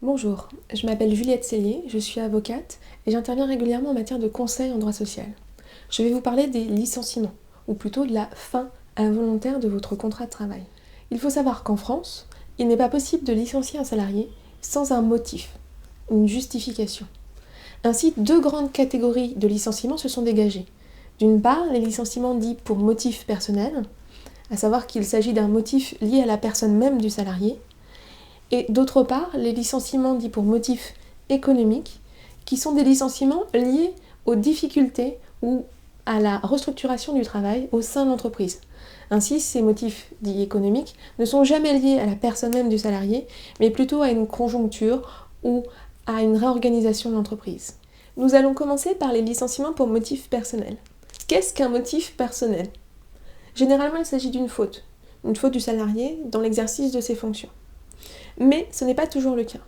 Bonjour, je m'appelle Juliette Cellier, je suis avocate et j'interviens régulièrement en matière de conseil en droit social. Je vais vous parler des licenciements, ou plutôt de la fin involontaire de votre contrat de travail. Il faut savoir qu'en France, il n'est pas possible de licencier un salarié sans un motif, une justification. Ainsi, deux grandes catégories de licenciements se sont dégagées. D'une part, les licenciements dits pour motif personnel, à savoir qu'il s'agit d'un motif lié à la personne même du salarié, et d'autre part, les licenciements dits pour motif économique, qui sont des licenciements liés aux difficultés ou à la restructuration du travail au sein de l'entreprise. Ainsi, ces motifs dits économiques ne sont jamais liés à la personne même du salarié, mais plutôt à une conjoncture ou à une réorganisation de l'entreprise. Nous allons commencer par les licenciements pour motif personnel. Qu'est-ce qu'un motif personnel ? Généralement, il s'agit d'une faute du salarié dans l'exercice de ses fonctions. Mais ce n'est pas toujours le cas.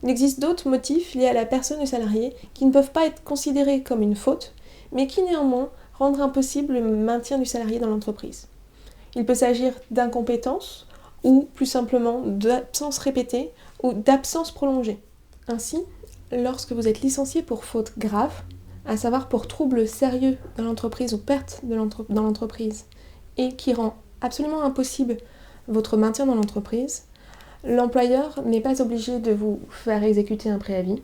Il existe d'autres motifs liés à la personne du salarié qui ne peuvent pas être considérés comme une faute, mais qui néanmoins rendent impossible le maintien du salarié dans l'entreprise. Il peut s'agir d'incompétence ou plus simplement d'absence répétée ou d'absence prolongée. Ainsi, lorsque vous êtes licencié pour faute grave, à savoir pour trouble sérieux dans l'entreprise ou perte dans l'entreprise, et qui rend absolument impossible votre maintien dans l'entreprise, l'employeur n'est pas obligé de vous faire exécuter un préavis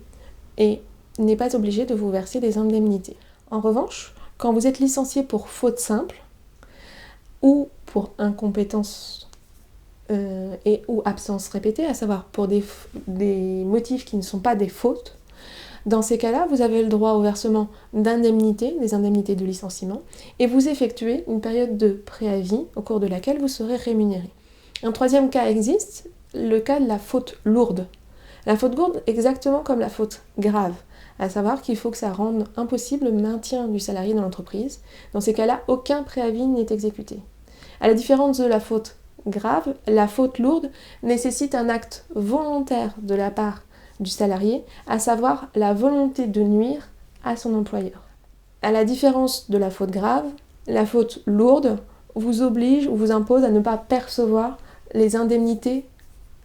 et n'est pas obligé de vous verser des indemnités. En revanche, quand vous êtes licencié pour faute simple ou pour incompétence et ou absence répétée, à savoir pour des motifs qui ne sont pas des fautes, dans ces cas-là, vous avez le droit au versement d'indemnités, des indemnités de licenciement, et vous effectuez une période de préavis au cours de laquelle vous serez rémunéré. Un troisième cas existe, le cas de la faute lourde. La faute lourde, exactement comme la faute grave, à savoir qu'il faut que ça rende impossible le maintien du salarié dans l'entreprise. Dans ces cas-là, aucun préavis n'est exécuté. À la différence de la faute grave, la faute lourde nécessite un acte volontaire de la part du salarié, à savoir la volonté de nuire à son employeur. À la différence de la faute grave, la faute lourde vous oblige ou vous impose à ne pas percevoir les indemnités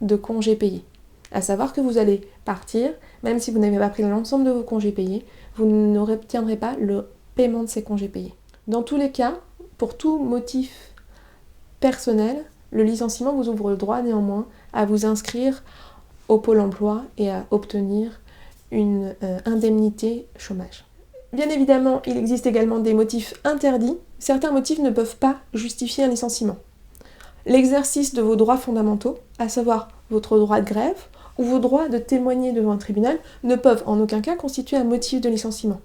de congés payés. À savoir que vous allez partir, même si vous n'avez pas pris l'ensemble de vos congés payés, vous n'obtiendrez pas le paiement de ces congés payés. Dans tous les cas, pour tout motif personnel, le licenciement vous ouvre le droit néanmoins à vous inscrire au Pôle emploi et à obtenir une indemnité chômage. Bien évidemment, il existe également des motifs interdits. Certains motifs ne peuvent pas justifier un licenciement. L'exercice de vos droits fondamentaux, à savoir votre droit de grève ou vos droits de témoigner devant un tribunal, ne peuvent en aucun cas constituer un motif de licenciement.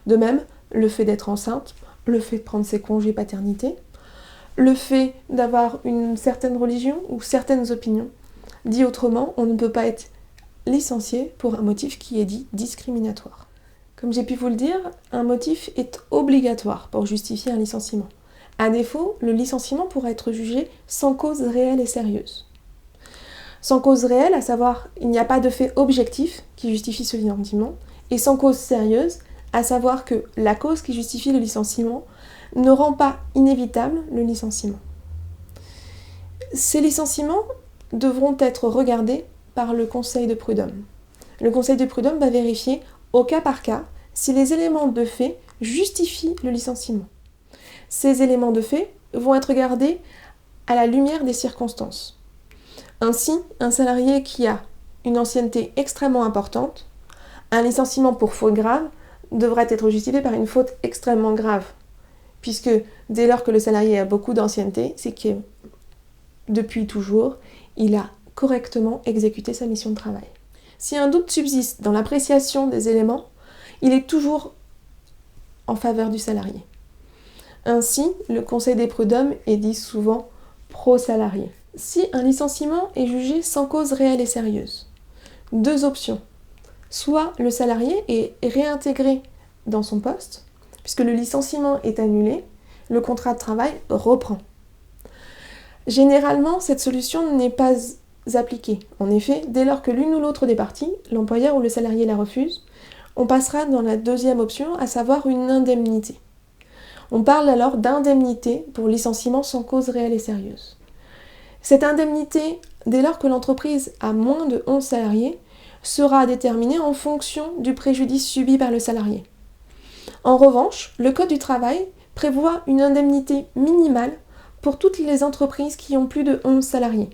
De même, le fait d'être enceinte, le fait de prendre ses congés paternité, le fait d'avoir une certaine religion ou certaines opinions. Dit autrement, on ne peut pas être licencié pour un motif qui est dit discriminatoire. Comme j'ai pu vous le dire, un motif est obligatoire pour justifier un licenciement. À défaut, le licenciement pourra être jugé sans cause réelle et sérieuse. Sans cause réelle, à savoir il n'y a pas de fait objectif qui justifie ce licenciement, et sans cause sérieuse, à savoir que la cause qui justifie le licenciement ne rend pas inévitable le licenciement. Ces licenciements devront être regardés par le Conseil de prud'homme. Le Conseil de prud'homme va vérifier au cas par cas si les éléments de fait justifient le licenciement. Ces éléments de fait vont être regardés à la lumière des circonstances. Ainsi, un salarié qui a une ancienneté extrêmement importante, un licenciement pour faute grave devra être justifié par une faute extrêmement grave, puisque dès lors que le salarié a beaucoup d'ancienneté, c'est que depuis toujours, il a correctement exécuté sa mission de travail. Si un doute subsiste dans l'appréciation des éléments, il est toujours en faveur du salarié. Ainsi, le Conseil des prud'hommes est dit souvent pro-salarié. Si un licenciement est jugé sans cause réelle et sérieuse, deux options. Soit le salarié est réintégré dans son poste, puisque le licenciement est annulé, le contrat de travail reprend. Généralement, cette solution n'est pas appliquée. En effet, dès lors que l'une ou l'autre des parties, l'employeur ou le salarié la refuse, on passera dans la deuxième option, à savoir une indemnité. On parle alors d'indemnité pour licenciement sans cause réelle et sérieuse. Cette indemnité, dès lors que l'entreprise a moins de 11 salariés, sera déterminé en fonction du préjudice subi par le salarié. En revanche, le Code du travail prévoit une indemnité minimale pour toutes les entreprises qui ont plus de 11 salariés.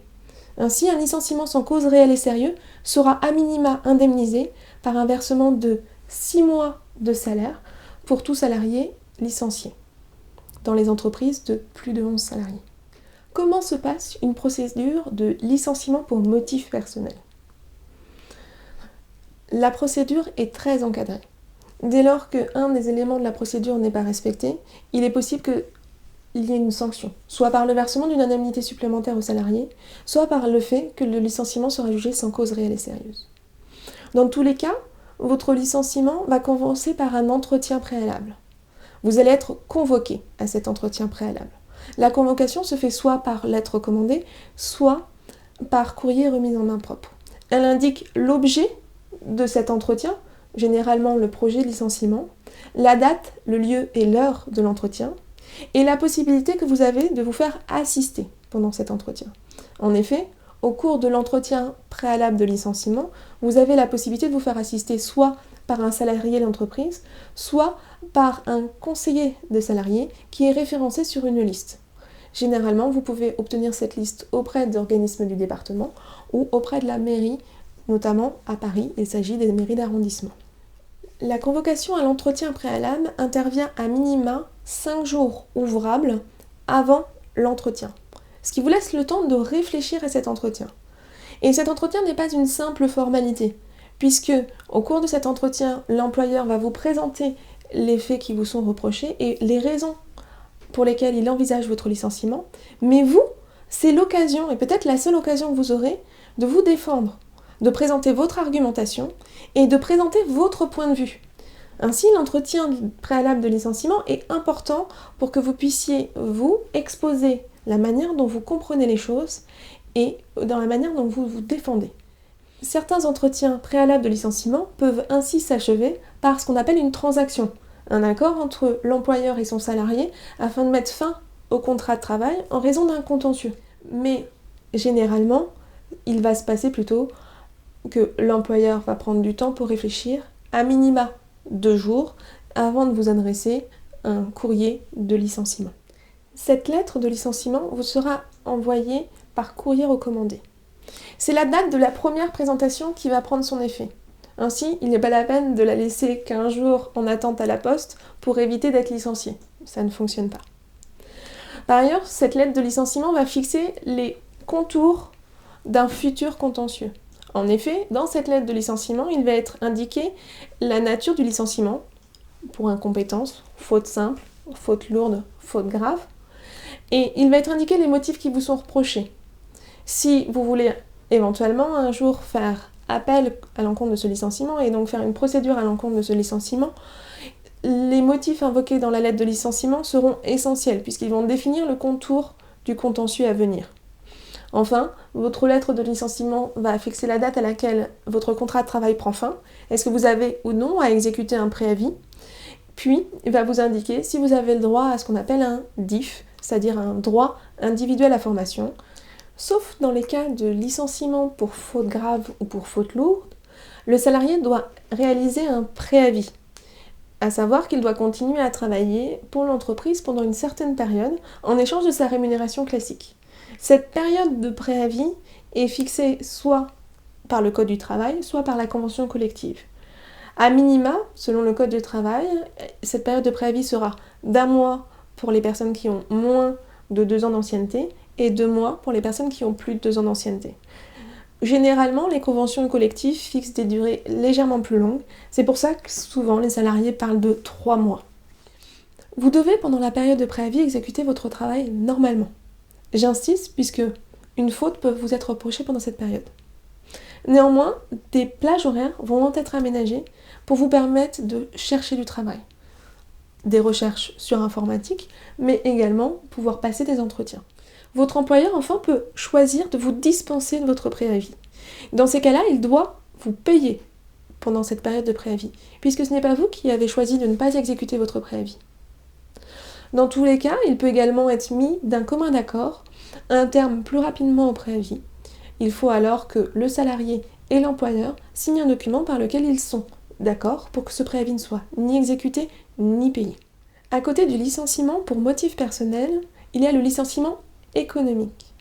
Ainsi, un licenciement sans cause réelle et sérieuse sera à minima indemnisé par un versement de 6 mois de salaire pour tout salarié licencié dans les entreprises de plus de 11 salariés. Comment se passe une procédure de licenciement pour motif personnel ? La procédure est très encadrée. Dès lors qu'un des éléments de la procédure n'est pas respecté, il est possible qu'il y ait une sanction, soit par le versement d'une indemnité supplémentaire au salarié, soit par le fait que le licenciement sera jugé sans cause réelle et sérieuse. Dans tous les cas, votre licenciement va commencer par un entretien préalable. Vous allez être convoqué à cet entretien préalable. La convocation se fait soit par lettre recommandée, soit par courrier remis en main propre. Elle indique l'objet de cet entretien, généralement le projet de licenciement, la date, le lieu et l'heure de l'entretien, et la possibilité que vous avez de vous faire assister pendant cet entretien. En effet, au cours de l'entretien préalable de licenciement, vous avez la possibilité de vous faire assister soit par un salarié de l'entreprise, soit par un conseiller de salariés qui est référencé sur une liste. Généralement, vous pouvez obtenir cette liste auprès d'organismes du département ou auprès de la mairie, notamment à Paris, il s'agit des mairies d'arrondissement. La convocation à l'entretien préalable intervient à minima 5 jours ouvrables avant l'entretien, ce qui vous laisse le temps de réfléchir à cet entretien. Et cet entretien n'est pas une simple formalité, puisque au cours de cet entretien, l'employeur va vous présenter les faits qui vous sont reprochés et les raisons pour lesquelles il envisage votre licenciement, mais vous, c'est l'occasion, et peut-être la seule occasion que vous aurez, de vous défendre, de présenter votre argumentation et de présenter votre point de vue. Ainsi, l'entretien préalable de licenciement est important pour que vous puissiez, vous, exposer la manière dont vous comprenez les choses et dans la manière dont vous vous défendez. Certains entretiens préalables de licenciement peuvent ainsi s'achever par ce qu'on appelle une transaction, un accord entre l'employeur et son salarié afin de mettre fin au contrat de travail en raison d'un contentieux. Mais généralement, il va se passer plutôt que l'employeur va prendre du temps pour réfléchir, à minima 2 jours, avant de vous adresser un courrier de licenciement. Cette lettre de licenciement vous sera envoyée par courrier recommandé. C'est la date de la première présentation qui va prendre son effet. Ainsi, il n'est pas la peine de la laisser 15 jours en attente à la poste pour éviter d'être licencié. Ça ne fonctionne pas. Par ailleurs, cette lettre de licenciement va fixer les contours d'un futur contentieux. En effet, dans cette lettre de licenciement, il va être indiqué la nature du licenciement pour incompétence, faute simple, faute lourde, faute grave, et il va être indiqué les motifs qui vous sont reprochés. Si vous voulez éventuellement un jour faire appel à l'encontre de ce licenciement et donc faire une procédure à l'encontre de ce licenciement, les motifs invoqués dans la lettre de licenciement seront essentiels puisqu'ils vont définir le contour du contentieux à venir. Enfin, votre lettre de licenciement va fixer la date à laquelle votre contrat de travail prend fin. Est-ce que vous avez ou non à exécuter un préavis ? Puis, il va vous indiquer si vous avez le droit à ce qu'on appelle un DIF, c'est-à-dire un droit individuel à formation. Sauf dans les cas de licenciement pour faute grave ou pour faute lourde, le salarié doit réaliser un préavis, à savoir qu'il doit continuer à travailler pour l'entreprise pendant une certaine période en échange de sa rémunération classique. Cette période de préavis est fixée soit par le Code du travail, soit par la convention collective. À minima, selon le Code du travail, cette période de préavis sera d'1 mois pour les personnes qui ont moins de 2 ans d'ancienneté et 2 mois pour les personnes qui ont plus de 2 ans d'ancienneté. Généralement, les conventions collectives fixent des durées légèrement plus longues. C'est pour ça que souvent les salariés parlent de 3 mois. Vous devez, pendant la période de préavis, exécuter votre travail normalement. J'insiste puisque une faute peut vous être reprochée pendant cette période. Néanmoins, des plages horaires vont être aménagées pour vous permettre de chercher du travail. Des recherches sur informatique, mais également pouvoir passer des entretiens. Votre employeur, enfin, peut choisir de vous dispenser de votre préavis. Dans ces cas-là, il doit vous payer pendant cette période de préavis, puisque ce n'est pas vous qui avez choisi de ne pas exécuter votre préavis. Dans tous les cas, il peut également être mis d'un commun accord un terme plus rapidement au préavis. Il faut alors que le salarié et l'employeur signent un document par lequel ils sont d'accord pour que ce préavis ne soit ni exécuté ni payé. À côté du licenciement pour motif personnel, il y a le licenciement économique.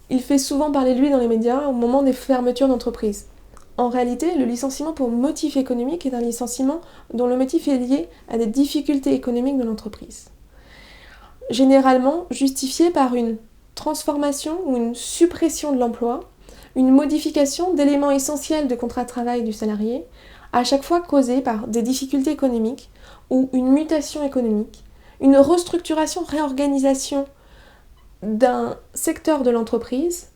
Il fait souvent parler de lui dans les médias au moment des fermetures d'entreprises. En réalité, le licenciement pour motif économique est un licenciement dont le motif est lié à des difficultés économiques de l'entreprise. Généralement justifié par une transformation ou une suppression de l'emploi, une modification d'éléments essentiels de contrat de travail du salarié, à chaque fois causée par des difficultés économiques ou une mutation économique, une restructuration, réorganisation d'un secteur de l'entreprise,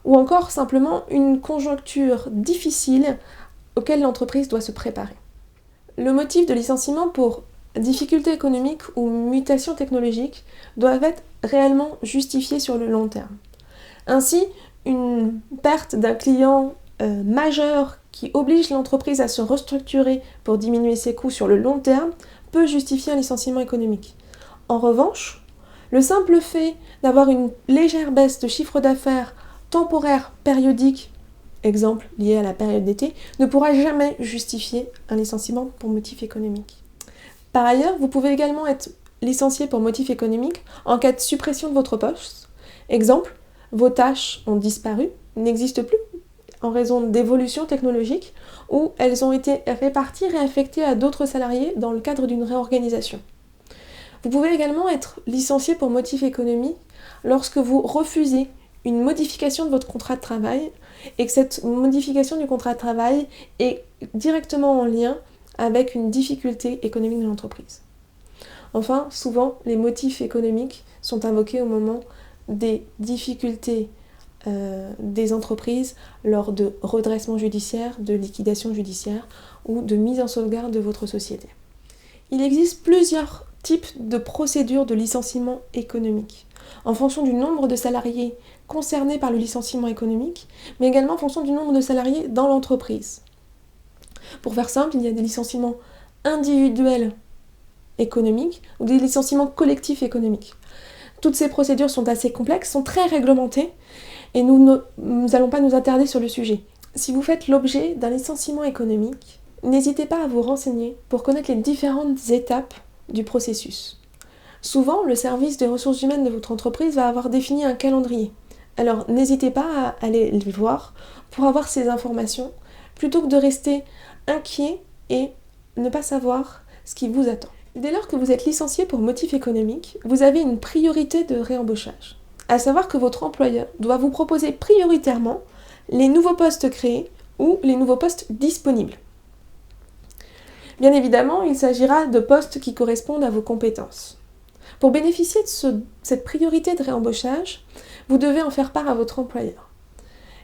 ou encore simplement une conjoncture difficile auquel l'entreprise doit se préparer. Le motif de licenciement pour difficultés économiques ou mutation technologique doivent être réellement justifiés sur le long terme. Ainsi, une perte d'un client majeur qui oblige l'entreprise à se restructurer pour diminuer ses coûts sur le long terme peut justifier un licenciement économique. En revanche, le simple fait d'avoir une légère baisse de chiffre d'affaires temporaire périodique, exemple lié à la période d'été, ne pourra jamais justifier un licenciement pour motif économique. Par ailleurs, vous pouvez également être licencié pour motif économique en cas de suppression de votre poste. Exemple, vos tâches ont disparu, n'existent plus en raison d'évolutions technologiques ou elles ont été réparties, réaffectées à d'autres salariés dans le cadre d'une réorganisation. Vous pouvez également être licencié pour motif économique lorsque vous refusez une modification de votre contrat de travail et que cette modification du contrat de travail est directement en lien avec une difficulté économique de l'entreprise. Enfin, souvent, les motifs économiques sont invoqués au moment des difficultés des entreprises lors de redressement judiciaire, de liquidation judiciaire ou de mise en sauvegarde de votre société. Il existe plusieurs types de procédures de licenciement économique, en fonction du nombre de salariés concernés par le licenciement économique, mais également en fonction du nombre de salariés dans l'entreprise. Pour faire simple, il y a des licenciements individuels économiques ou des licenciements collectifs économiques. Toutes ces procédures sont assez complexes, sont très réglementées, et nous n'allons pas nous attarder sur le sujet. Si vous faites l'objet d'un licenciement économique, n'hésitez pas à vous renseigner pour connaître les différentes étapes du processus. Souvent, le service des ressources humaines de votre entreprise va avoir défini un calendrier. Alors n'hésitez pas à aller le voir pour avoir ces informations, plutôt que de rester inquiet et ne pas savoir ce qui vous attend. Dès lors que vous êtes licencié pour motif économique, vous avez une priorité de réembauchage. À savoir que votre employeur doit vous proposer prioritairement les nouveaux postes créés ou les nouveaux postes disponibles. Bien évidemment, il s'agira de postes qui correspondent à vos compétences. Pour bénéficier de cette priorité de réembauchage, vous devez en faire part à votre employeur.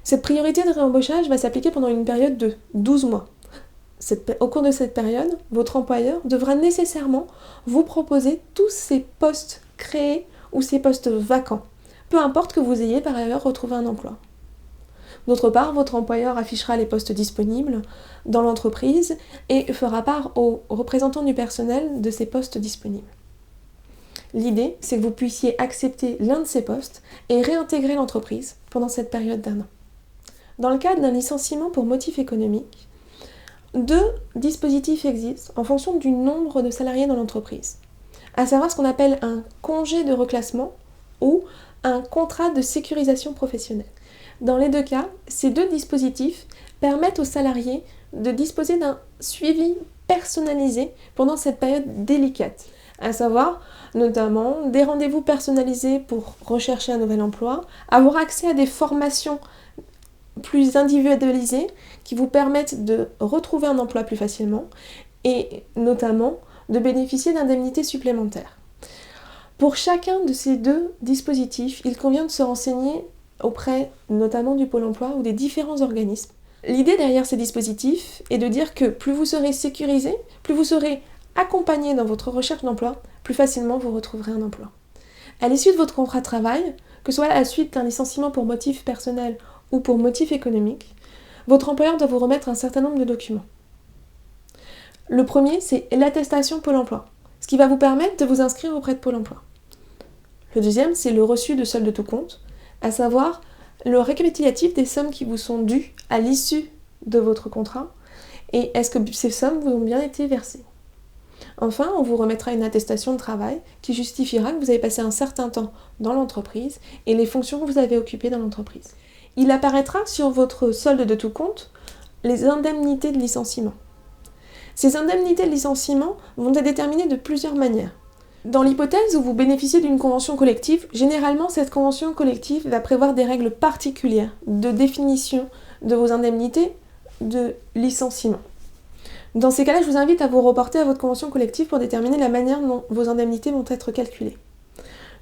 Cette priorité de réembauchage va s'appliquer pendant une période de 12 mois. Au cours de cette période, votre employeur devra nécessairement vous proposer tous ces postes créés ou ces postes vacants, peu importe que vous ayez par ailleurs retrouvé un emploi. D'autre part, votre employeur affichera les postes disponibles dans l'entreprise et fera part aux représentants du personnel de ces postes disponibles. L'idée, c'est que vous puissiez accepter l'un de ces postes et réintégrer l'entreprise pendant cette période d'1 an. Dans le cadre d'un licenciement pour motif économique, 2 dispositifs existent en fonction du nombre de salariés dans l'entreprise, à savoir ce qu'on appelle un congé de reclassement ou un contrat de sécurisation professionnelle. Dans les 2 cas, ces 2 dispositifs permettent aux salariés de disposer d'un suivi personnalisé pendant cette période délicate, à savoir notamment des rendez-vous personnalisés pour rechercher un nouvel emploi, avoir accès à des formations plus individualisées qui vous permettent de retrouver un emploi plus facilement et notamment de bénéficier d'indemnités supplémentaires. Pour chacun de ces 2 dispositifs, il convient de se renseigner auprès notamment du Pôle emploi ou des différents organismes. L'idée derrière ces dispositifs est de dire que plus vous serez sécurisé, plus vous serez accompagné dans votre recherche d'emploi, plus facilement vous retrouverez un emploi. À l'issue de votre contrat de travail, que ce soit à la suite d'un licenciement pour motif personnel ou pour motif économique, votre employeur doit vous remettre un certain nombre de documents. Le premier, c'est l'attestation Pôle emploi, ce qui va vous permettre de vous inscrire auprès de Pôle emploi. Le deuxième, c'est le reçu de solde de tout compte, à savoir le récapitulatif des sommes qui vous sont dues à l'issue de votre contrat et est-ce que ces sommes vous ont bien été versées. Enfin, on vous remettra une attestation de travail qui justifiera que vous avez passé un certain temps dans l'entreprise et les fonctions que vous avez occupées dans l'entreprise. Il apparaîtra sur votre solde de tout compte les indemnités de licenciement. Ces indemnités de licenciement vont être déterminées de plusieurs manières. Dans l'hypothèse où vous bénéficiez d'une convention collective, généralement cette convention collective va prévoir des règles particulières de définition de vos indemnités de licenciement. Dans ces cas-là, je vous invite à vous reporter à votre convention collective pour déterminer la manière dont vos indemnités vont être calculées.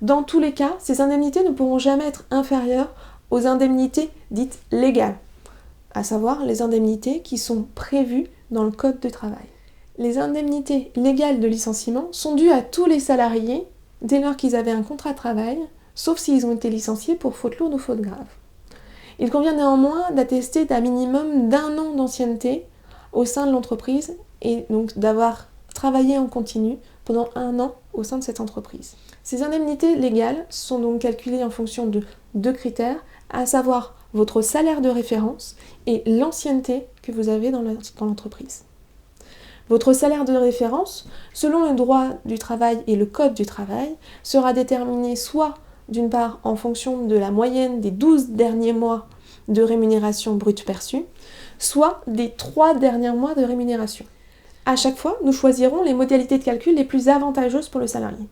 Dans tous les cas, ces indemnités ne pourront jamais être inférieures aux indemnités dites légales, à savoir les indemnités qui sont prévues dans le Code du travail. Les indemnités légales de licenciement sont dues à tous les salariés dès lors qu'ils avaient un contrat de travail, sauf s'ils ont été licenciés pour faute lourde ou faute grave. Il convient néanmoins d'attester d'un minimum d'1 an d'ancienneté au sein de l'entreprise et donc d'avoir travaillé en continu pendant 1 an au sein de cette entreprise. Ces indemnités légales sont donc calculées en fonction de 2 critères, à savoir votre salaire de référence et l'ancienneté que vous avez dans l'entreprise. Votre salaire de référence, selon le droit du travail et le code du travail, sera déterminé soit d'une part en fonction de la moyenne des 12 derniers mois de rémunération brute perçue, soit des 3 derniers mois de rémunération. À chaque fois, nous choisirons les modalités de calcul les plus avantageuses pour le salarié.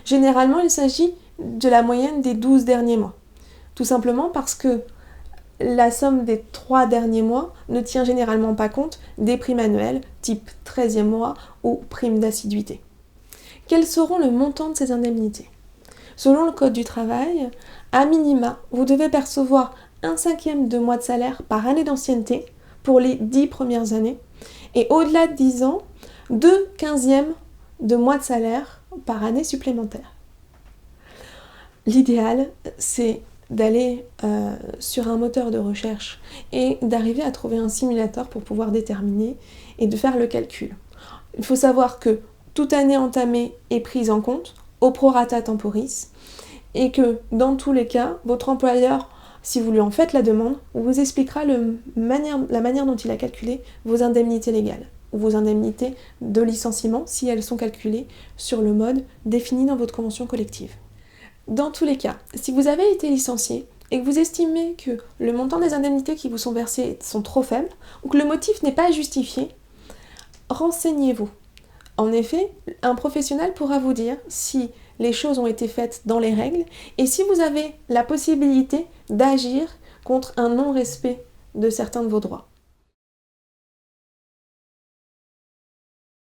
Généralement, il s'agit de la moyenne des 12 derniers mois. Tout simplement parce que la somme des 3 derniers mois ne tient généralement pas compte des primes annuelles, type 13e mois ou prime d'assiduité. Quels seront le montant de ces indemnités ? Selon le Code du travail, à minima, vous devez percevoir 1/5 de mois de salaire par année d'ancienneté pour les 10 premières années et au-delà de 10 ans, 2/15 de mois de salaire par année supplémentaire. L'idéal, c'est d'aller sur un moteur de recherche et d'arriver à trouver un simulateur pour pouvoir déterminer et de faire le calcul. Il faut savoir que toute année entamée est prise en compte au prorata temporis et que dans tous les cas, votre employeur, si vous lui en faites la demande, vous expliquera la manière dont il a calculé vos indemnités légales ou vos indemnités de licenciement si elles sont calculées sur le mode défini dans votre convention collective. Dans tous les cas, si vous avez été licencié et que vous estimez que le montant des indemnités qui vous sont versées sont trop faibles ou que le motif n'est pas justifié, renseignez-vous. En effet, un professionnel pourra vous dire si les choses ont été faites dans les règles et si vous avez la possibilité d'agir contre un non-respect de certains de vos droits.